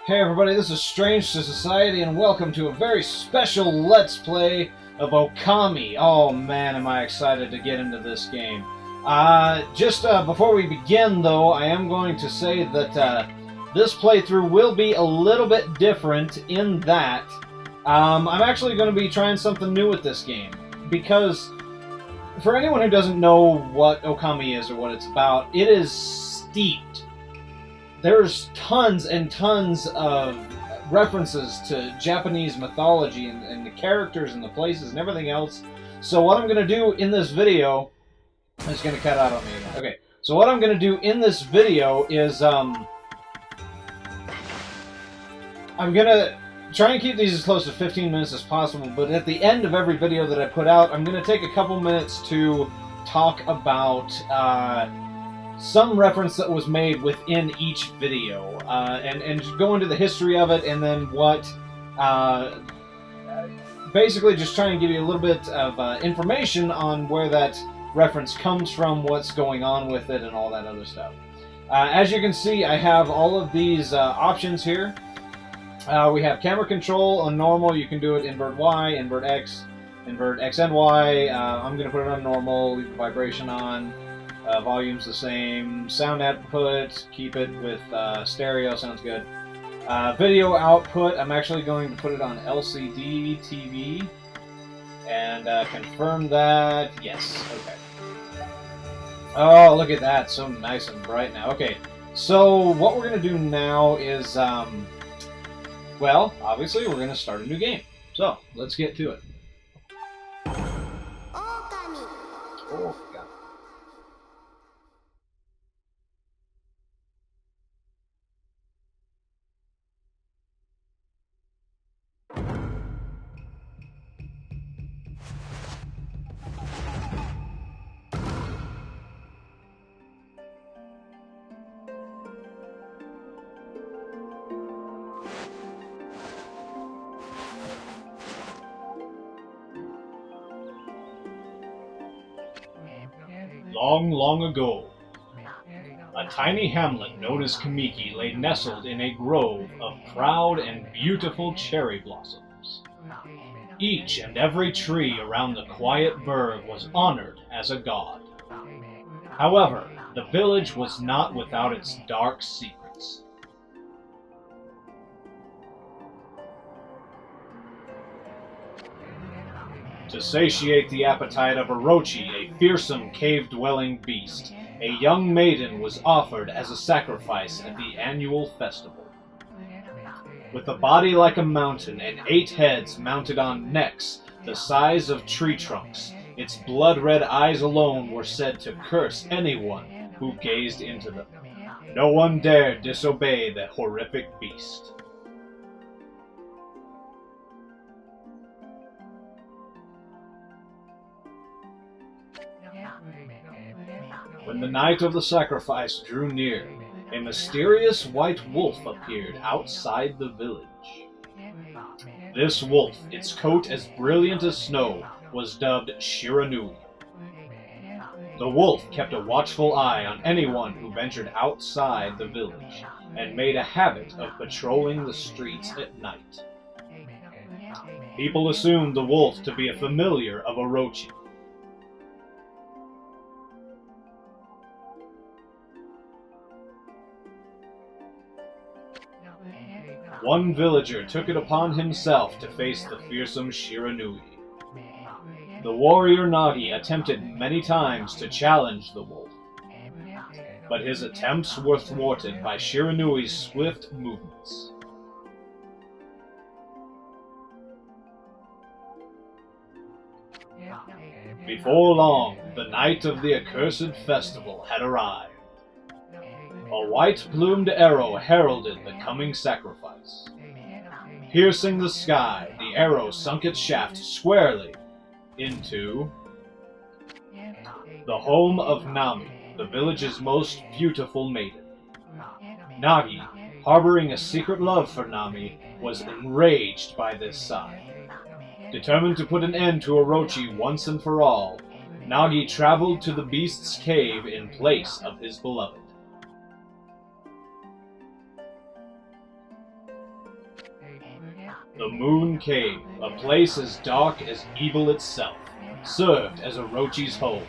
Hey everybody, this is Strange to Society, and welcome to a very special Let's Play of Okami. Oh man, am I excited to get into this game. Before we begin though, I am going to say that this playthrough will be a little bit different in that I'm actually going to be trying something new with this game. Because, for anyone who doesn't know what Okami is or what it's about, it is steeped. There's tons and tons of references to Japanese mythology and the characters and the places and everything else. So what I'm going to do in this video... It's going to cut out on me again. Okay, so what I'm going to do in this video is... I'm going to try and keep these as close to 15 minutes as possible, but at the end of every video that I put out, I'm going to take a couple minutes to talk about... some reference that was made within each video, and go into the history of it, and then what, basically just try and give you a little bit of information on where that reference comes from, what's going on with it, and all that other stuff. As you can see, I have all of these options here. We have camera control on normal. You can do it invert Y, invert X, invert X and Y. I'm going to put it on normal, leave the vibration on. Volume's the same. Sound output, keep it with stereo, sounds good. Video output, I'm actually going to put it on LCD TV. And confirm that, yes, okay. Oh, look at that, so nice and bright now. Okay, so what we're going to do now is, well, obviously we're going to start a new game. So, let's get to it. Okami. Oh, God. Long, long ago, a tiny hamlet known as Kamiki lay nestled in a grove of proud and beautiful cherry blossoms. Each and every tree around the quiet burg was honored as a god. However, the village was not without its dark secrets. To satiate the appetite of Orochi, a fearsome cave-dwelling beast, a young maiden was offered as a sacrifice at the annual festival. With a body like a mountain and 8 heads mounted on necks the size of tree trunks, its blood-red eyes alone were said to curse anyone who gazed into them. No one dared disobey the horrific beast. When the night of the sacrifice drew near, a mysterious white wolf appeared outside the village. This wolf, its coat as brilliant as snow, was dubbed Shiranui. The wolf kept a watchful eye on anyone who ventured outside the village, and made a habit of patrolling the streets at night. People assumed the wolf to be a familiar of Orochi. One villager took it upon himself to face the fearsome Shiranui. The warrior Nagi attempted many times to challenge the wolf, but his attempts were thwarted by Shiranui's swift movements. Before long, The night of the accursed festival had arrived. A white-plumed arrow heralded the coming sacrifice. Piercing the sky, the arrow sunk its shaft squarely into the home of Nami, the village's most beautiful maiden. Nagi, harboring a secret love for Nami, was enraged by this sign. Determined to put an end to Orochi once and for all, Nagi traveled to the beast's cave in place of his beloved. The Moon Cave, a place as dark as evil itself, served as Orochi's home.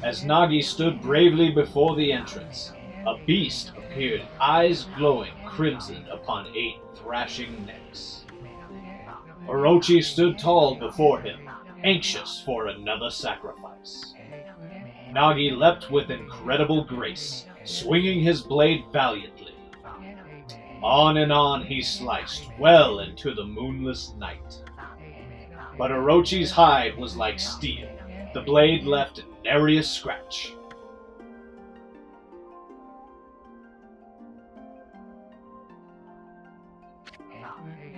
As Nagi stood bravely before the entrance, a beast appeared, eyes glowing crimson upon 8 thrashing necks. Orochi stood tall before him, anxious for another sacrifice. Nagi leapt with incredible grace, swinging his blade valiantly. On and on he sliced, well into the moonless night. But Orochi's hide was like steel. The blade left nary a scratch.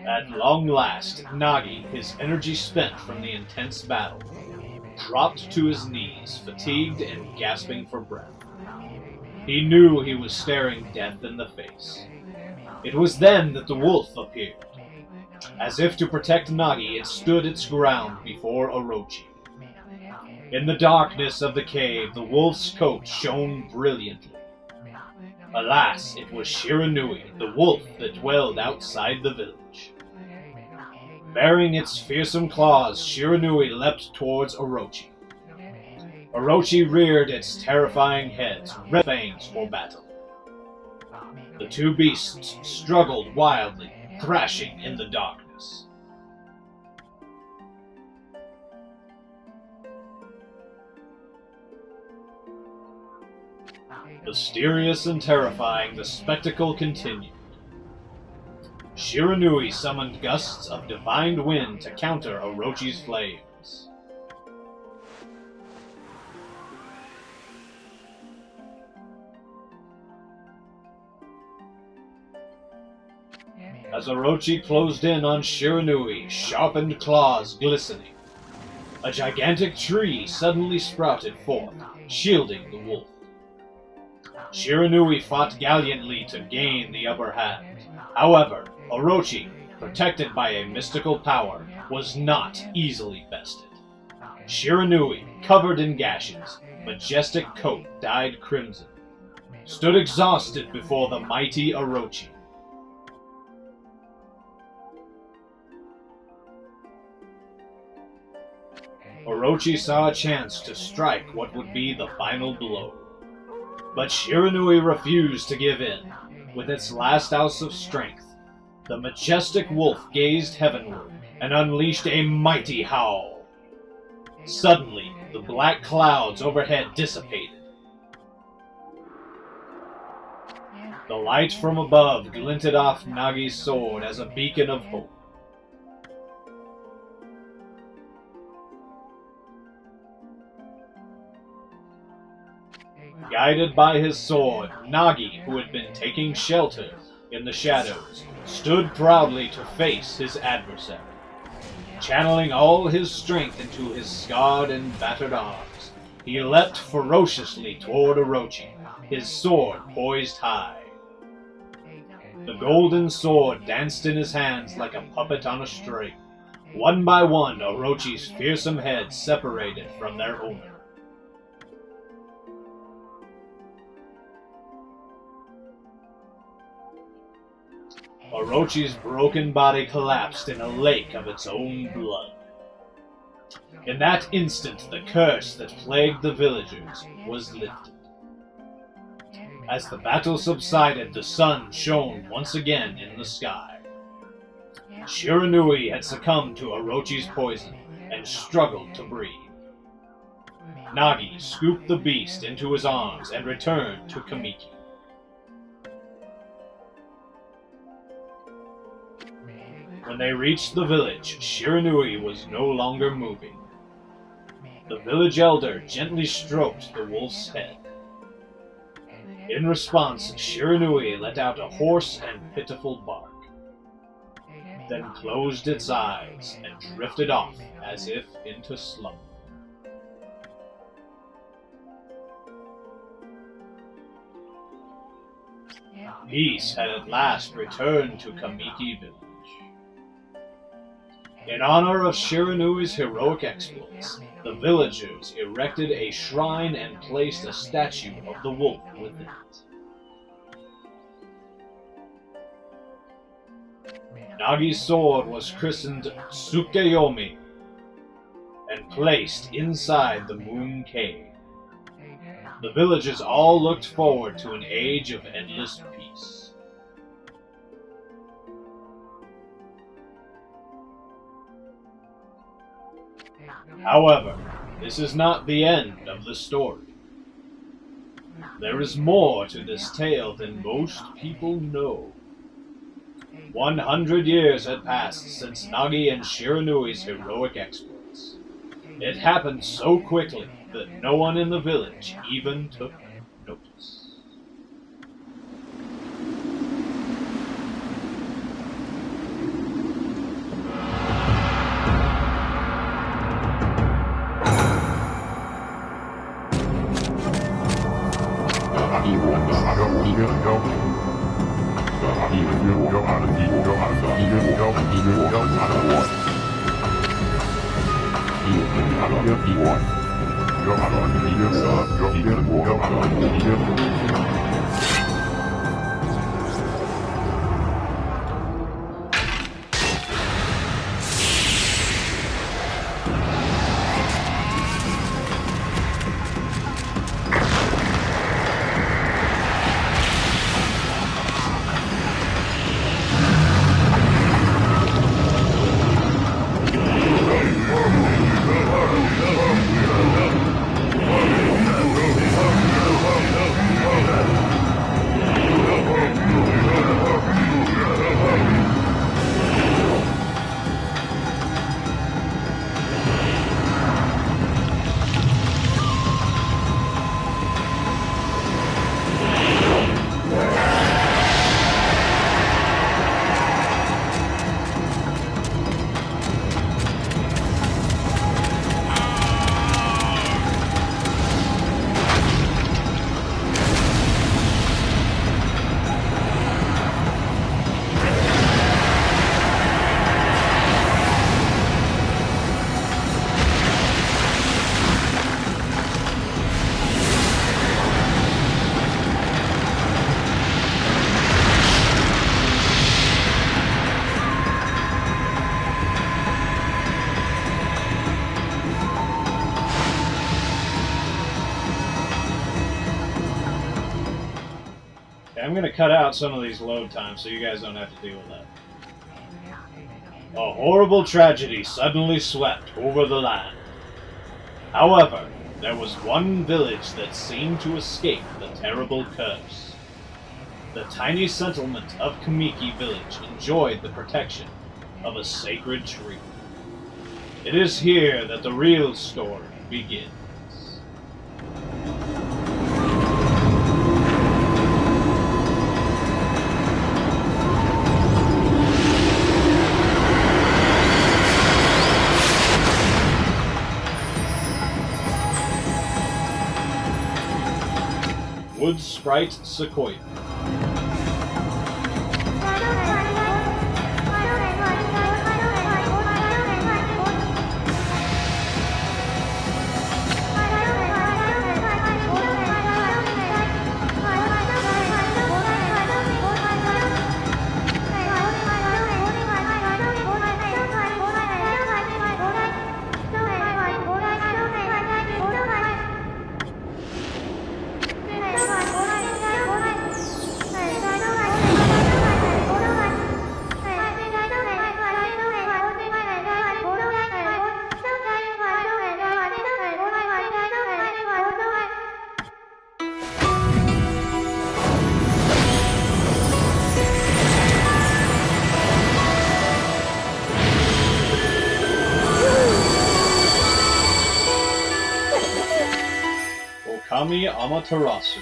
At long last, Nagi, his energy spent from the intense battle, dropped to his knees, fatigued and gasping for breath. He knew he was staring death in the face. It was then that the wolf appeared. As if to protect Nagi, it stood its ground before Orochi. In the darkness of the cave, the wolf's coat shone brilliantly. Alas, it was Shiranui, the wolf that dwelled outside the village. Bearing its fearsome claws, Shiranui leapt towards Orochi. Orochi reared its terrifying heads, red fangs for battle. The two beasts struggled wildly, thrashing in the darkness. Mysterious and terrifying, the spectacle continued. Shiranui summoned gusts of divine wind to counter Orochi's flames. As Orochi closed in on Shiranui, sharpened claws glistening, a gigantic tree suddenly sprouted forth, shielding the wolf. Shiranui fought gallantly to gain the upper hand. However, Orochi, protected by a mystical power, was not easily bested. Shiranui, covered in gashes, majestic coat dyed crimson, stood exhausted before the mighty Orochi. Orochi saw a chance to strike what would be the final blow. But Shiranui refused to give in. With its last ounce of strength, the majestic wolf gazed heavenward and unleashed a mighty howl. Suddenly, the black clouds overhead dissipated. The light from above glinted off Nagi's sword as a beacon of hope. Guided by his sword, Nagi, who had been taking shelter in the shadows, stood proudly to face his adversary. Channeling all his strength into his scarred and battered arms, he leapt ferociously toward Orochi, his sword poised high. The golden sword danced in his hands like a puppet on a string. One by one, Orochi's fearsome heads separated from their owner. Orochi's broken body collapsed in a lake of its own blood. In that instant, the curse that plagued the villagers was lifted. As the battle subsided, the sun shone once again in the sky. Shiranui had succumbed to Orochi's poison and struggled to breathe. Nagi scooped the beast into his arms and returned to Kamiki. When they reached the village, Shiranui was no longer moving. The village elder gently stroked the wolf's head. In response, Shiranui let out a hoarse and pitiful bark, then closed its eyes and drifted off as if into slumber. Peace had at last returned to Kamiki Village. In honor of Shiranui's heroic exploits, the villagers erected a shrine and placed a statue of the wolf within it. Nagi's sword was christened Tsukeyomi and placed inside the Moon Cave. The villagers all looked forward to an age of endless peace. However, this is not the end of the story. There is more to this tale than most people know. 100 years had passed since Nagi and Shiranui's heroic exploits. It happened so quickly that no one in the village even took notice. I'm going to cut out some of these load times so you guys don't have to deal with that. A horrible tragedy suddenly swept over the land. However, there was one village that seemed to escape the terrible curse. The tiny settlement of Kamiki Village enjoyed the protection of a sacred tree. It is here that the real story begins. Wood Sprite Sequoia. Okami Amaterasu.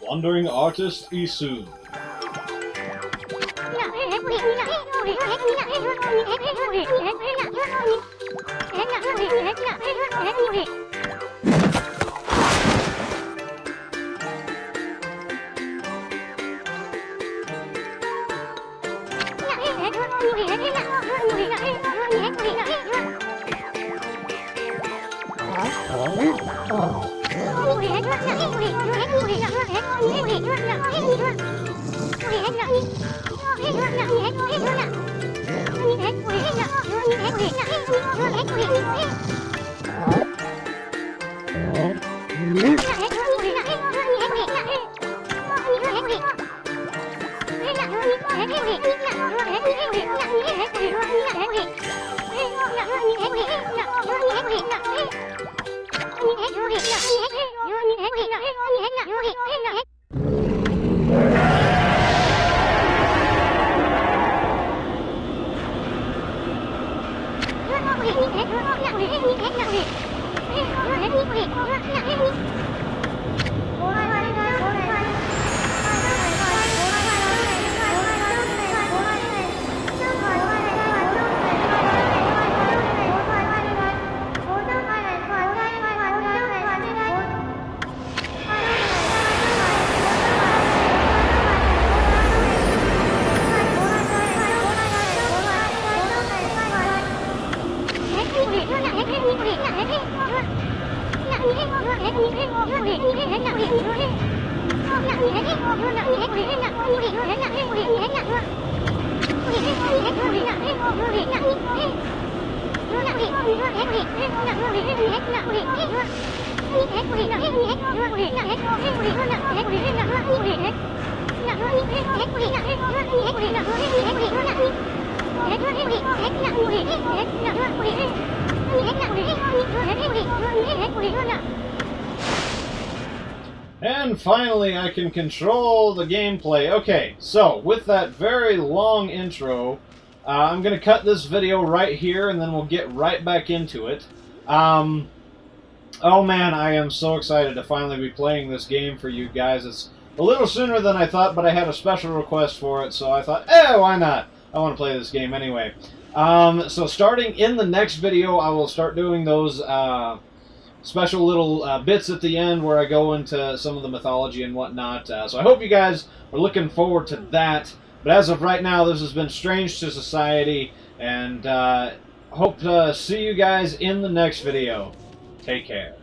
Wandering Artist Isu. And finally, I can control the gameplay. Okay, so with that very long intro, I'm going to cut this video right here, and then we'll get right back into it. Oh man, I am so excited to finally be playing this game for you guys. It's a little sooner than I thought, but I had a special request for it, so I thought, why not? I want to play this game anyway. So starting in the next video, I will start doing those special little bits at the end where I go into some of the mythology and whatnot. So I hope you guys are looking forward to that. But as of right now, this has been Strange to Society, and hope to see you guys in the next video. Take care.